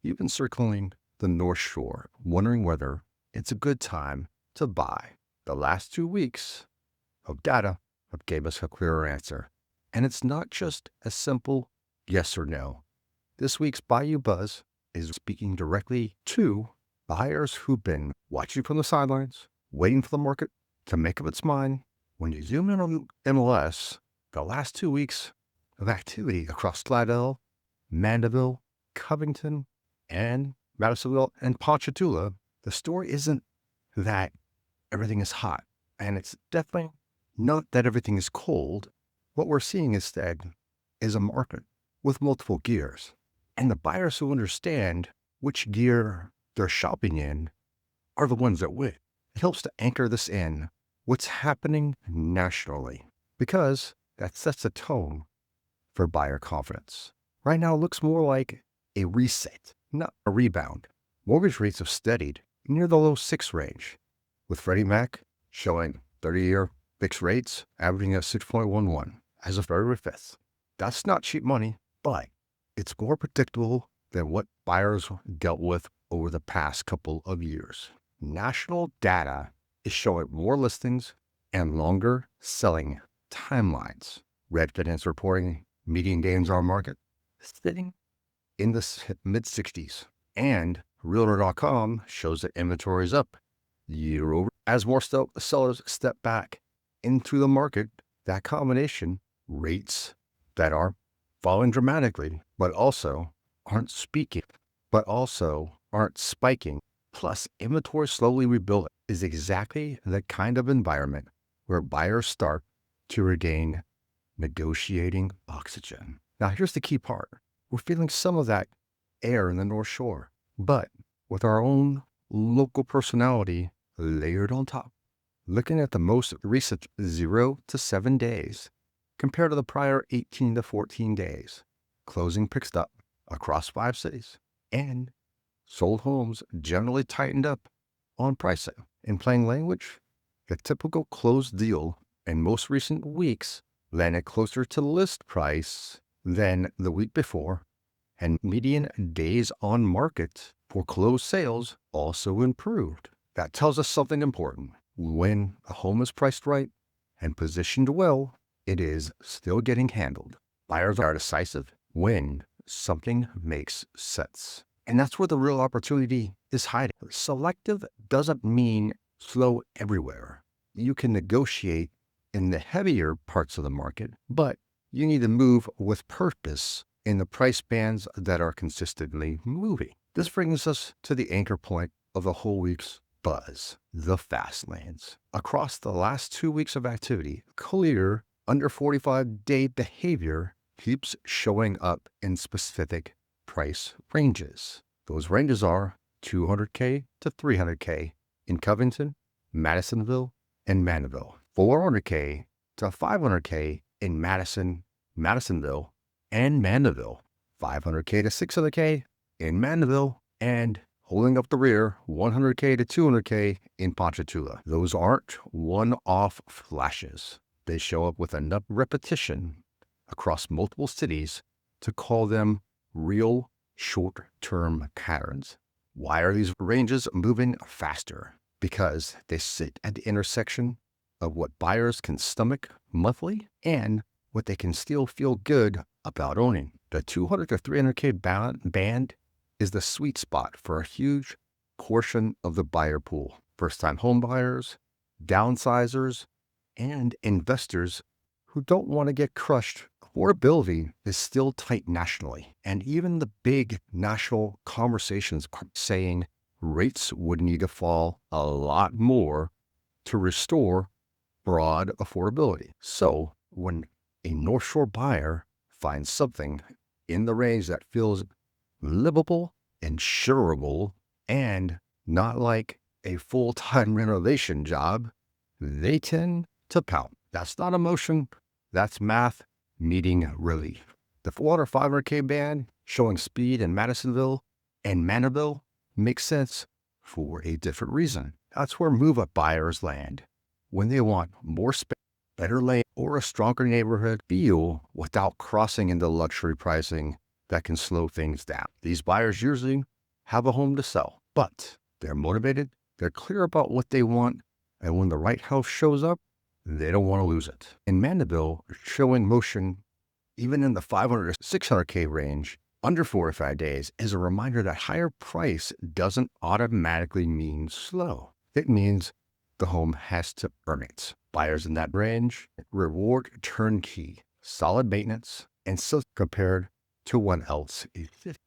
You've been circling the North Shore, wondering whether it's a good time to buy. The last 2 weeks of data have gave us a clearer answer. And it's not just a simple yes or no. This week's Bayou Buzz is speaking directly to buyers who've been watching from the sidelines, waiting for the market to make up its mind. When you zoom in on MLS, the last 2 weeks of activity across Slidell, Mandeville, Covington, and Madisonville and Ponchatoula, the story isn't that everything is hot. And it's definitely not that everything is cold. What we're seeing instead is a market with multiple gears. And the buyers who understand which gear they're shopping in are the ones that win. It helps to anchor this in what's happening nationally, because that sets a tone for buyer confidence. Right now, it looks more like a reset, not a rebound. Mortgage rates have steadied near the low 6 range, with Freddie Mac showing 30-year fixed rates averaging at 6.11 as of February 5th. That's not cheap money, but it's more predictable than what buyers dealt with over the past couple of years. National data is showing more listings and longer selling timelines. Redfin is reporting median gains on market sitting in the mid-60s. And Realtor.com shows that inventory is up year over. As more sellers step back into the market, that combination, rates that are falling dramatically, but also aren't spiking, plus inventory slowly rebuilding, is exactly the kind of environment where buyers start to regain negotiating oxygen. Now, here's the key part. We're feeling some of that air in the North Shore, but with our own local personality layered on top. Looking at the most recent 0 to 7 days compared to the prior 18 to 14 days, closing picks up across 5 cities, and sold homes generally tightened up on pricing. In plain language, the typical closed deal in most recent weeks landed closer to list price than the week before, and median days on market for closed sales also improved. That tells us something important. When a home is priced right and positioned well, it is still getting handled. Buyers are decisive when something makes sense. And that's where the real opportunity is hiding. Selective doesn't mean slow everywhere. You can negotiate in the heavier parts of the market, but you need to move with purpose in the price bands that are consistently moving. This brings us to the anchor point of the whole week's buzz, the fast lanes. Across the last 2 weeks of activity, clear under 45-day behavior keeps showing up in specific price ranges. Those ranges are $200K to $300K in Covington, Madisonville, and Mandeville. $400K to $500K in Madisonville, and Mandeville. $500K to $600K in Mandeville, and holding up the rear, $100K to $200K in Ponchatoula. Those aren't one-off flashes. They show up with enough repetition across multiple cities to call them real short-term patterns. Why are these ranges moving faster? Because they sit at the intersection of what buyers can stomach monthly and what they can still feel good about owning. The 200 to 300K band is the sweet spot for a huge portion of the buyer pool. First-time home buyers, downsizers, and investors who don't want to get crushed. Affordability is still tight nationally, and even the big national conversations are saying rates would need to fall a lot more to restore broad affordability. So when a North Shore buyer finds something in the range that feels livable, insurable, and not like a full-time renovation job, they tend to pout. That's not emotion, that's math needing relief. The 400 500K band showing speed in Madisonville and Mandeville makes sense for a different reason. That's where move-up buyers land when they want more space, better land, or a stronger neighborhood feel without crossing into luxury pricing that can slow things down. These buyers usually have a home to sell, but they're motivated, they're clear about what they want, and when the right house shows up, they don't want to lose it. In Mandeville, showing motion even in the 500 to 600K range under 4 or 5 days is a reminder that higher price doesn't automatically mean slow. It means the home has to earn it. Buyers in that range reward turnkey, solid maintenance, and still compared to one else.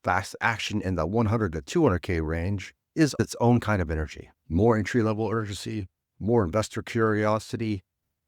Fast action in the 100 to 200K range is its own kind of energy. More entry-level urgency, more investor curiosity.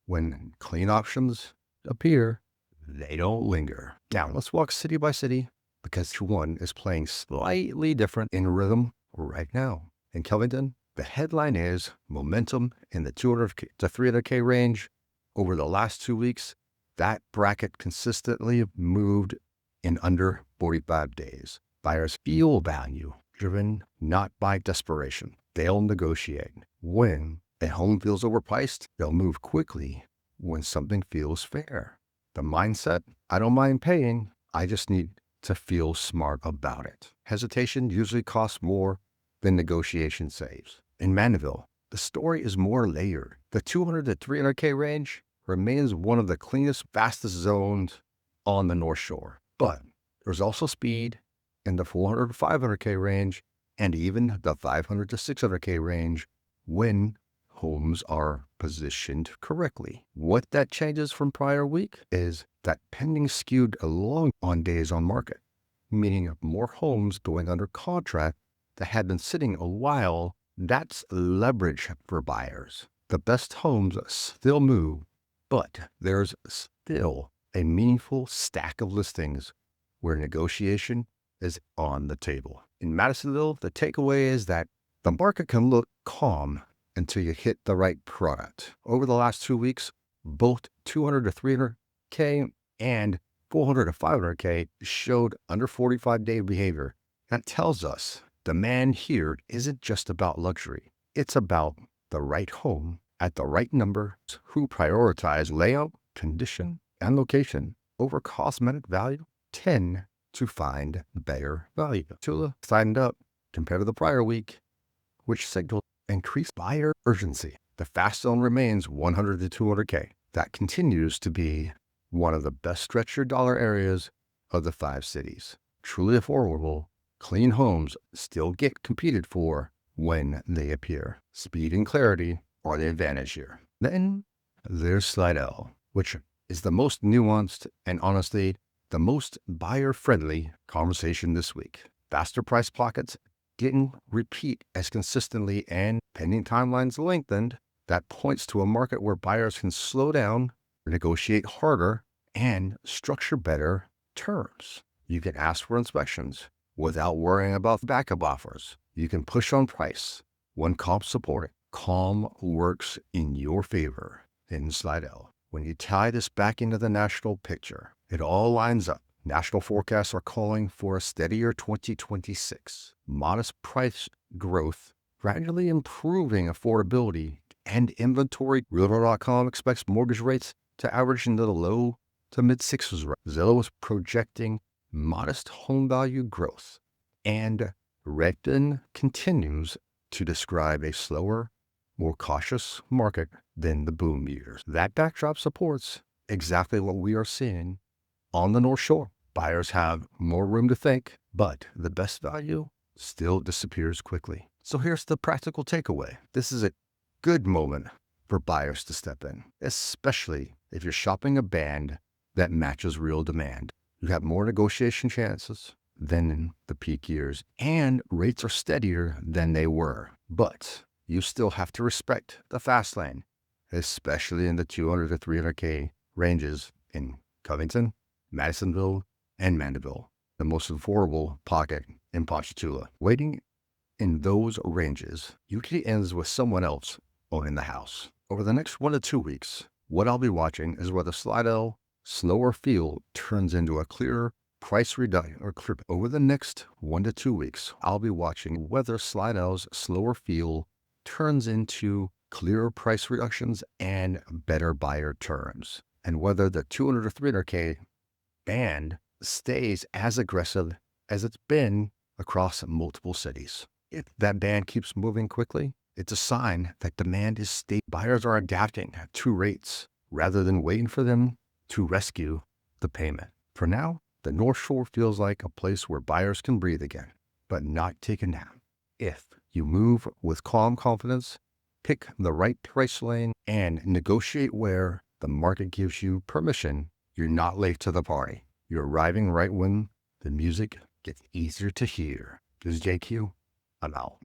When clean options appear, they don't linger. Now, let's walk city by city because each one is playing slightly different in rhythm right now. In Covington, the headline is momentum in the 200 to 300K range. Over the last 2 weeks, that bracket consistently moved in under 45 days. Buyers feel value, driven not by desperation. They'll negotiate. When a home feels overpriced, they'll move quickly when something feels fair. The mindset, I don't mind paying, I just need to feel smart about it. Hesitation usually costs more than negotiation saves. In Mandeville, the story is more layered. The 200 to 300K range remains one of the cleanest, fastest zones on the Northshore. But there's also speed in the 400 to 500K range and even the 500 to 600K range when homes are positioned correctly. What that changes from prior week is that pending skewed along on days on market, meaning more homes going under contract that had been sitting a while. That's leverage for buyers. The best homes still move, but there's still a meaningful stack of listings where negotiation is on the table. In Madisonville, the takeaway is that the market can look calm until you hit the right product. Over the last 2 weeks, both 200 to 300K and 400 to 500K showed under 45-day behavior. That tells us demand here isn't just about luxury. It's about the right home at the right number, who prioritize layout, condition, and location over cosmetic value tend to find better value. Ponchatoula signed up compared to the prior week, which signaled increased buyer urgency. The fast zone remains 100 to 200K. That continues to be one of the best stretch your dollar areas of the 5 cities. Truly affordable, clean homes still get competed for when they appear. Speed and clarity are the advantage here. Then there's Slidell, which is the most nuanced and honestly the most buyer-friendly conversation this week. Faster price pockets didn't repeat as consistently, and pending timelines lengthened. That points to a market where buyers can slow down, negotiate harder, and structure better terms. You can ask for inspections without worrying about backup offers. You can push on price when comps support it. Calm works in your favor in Slidell. When you tie this back into the national picture, it all lines up. National forecasts are calling for a steadier 2026. Modest price growth, gradually improving affordability and inventory. Realtor.com expects mortgage rates to average into the low to mid sixes. Zillow is projecting modest home value growth, and Redfin continues to describe a slower, more cautious market than the boom years. That backdrop supports exactly what we are seeing on the North Shore. Buyers have more room to think, but the best value still disappears quickly. So here's the practical takeaway. This is a good moment for buyers to step in, especially if you're shopping a band that matches real demand. You have more negotiation chances than in the peak years, and rates are steadier than they were. But you still have to respect the fast lane, especially in the 200 to 300K ranges in Covington, Madisonville, and Mandeville, the most affordable pocket in Ponchatoula. Waiting in those ranges usually ends with someone else owning the house. Over the next 1 to 2 weeks, what I'll be watching is whether Slidell slower feel turns into a clearer price reduction or clear. Over the next 1 to 2 weeks, I'll be watching whether Slidell's slower feel turns into clearer price reductions and better buyer terms, and whether the 200 to 300K band stays as aggressive as it's been across multiple cities. If that band keeps moving quickly, it's a sign that demand is stable. Buyers are adapting to rates rather than waiting for them to rescue the payment. For now, the North Shore feels like a place where buyers can breathe again, but not take a nap. If you move with calm confidence, pick the right price lane, and negotiate where the market gives you permission, you're not late to the party. You're arriving right when the music gets easier to hear. This is JQ. I'm out.